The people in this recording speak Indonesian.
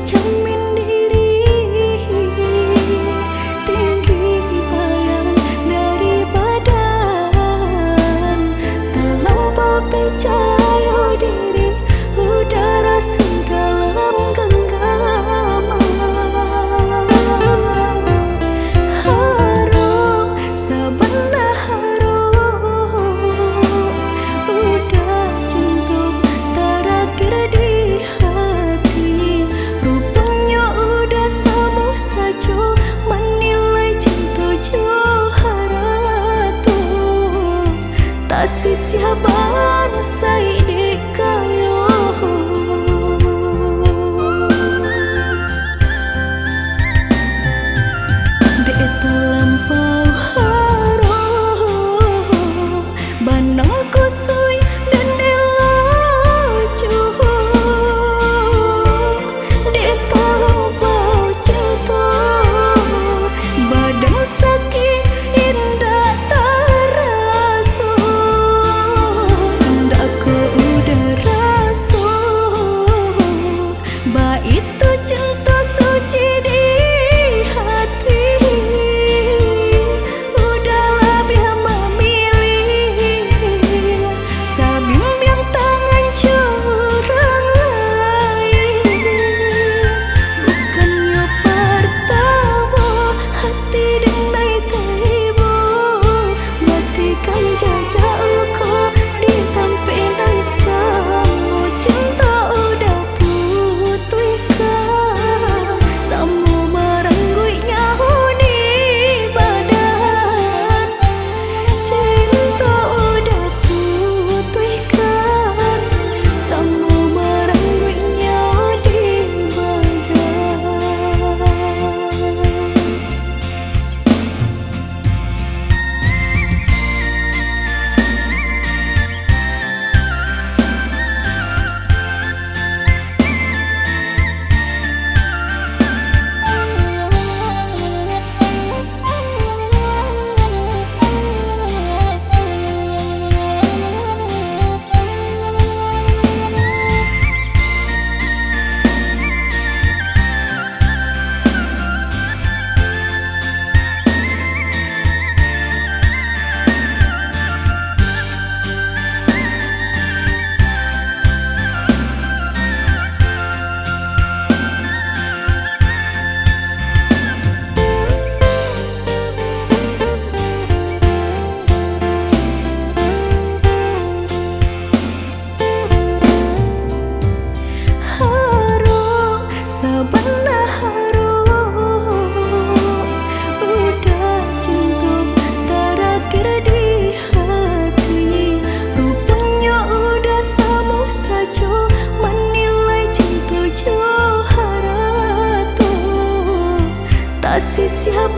jamin diri tinggi bayang dari badan, terlampau percaya diri udara sedalam genggaman. Harum sebelah harum udah cinta terakhir di hati, rupanya udah sama saja menilai cinta johara tu tak sia-sia bansai dikayo. Dek terlampau harum banang kusui dan elok dek terlampau cinta badan sakit indah terasa, ndak ku udah rasa bah itu cinta suci di hati. Udahlah biar memilih sabimbing tangan curang lain, bukannya pertama hati denai tiba matikan jajak luka di tampilan sama cinta udah putihkan sama merengguinya huni badan, cinta udah putihkan sama merengguinya di badan. Harum sebelah harum udah cinta terakhir di hati, rupanya udah sama saja menilai cinta johara tu tak sia-sia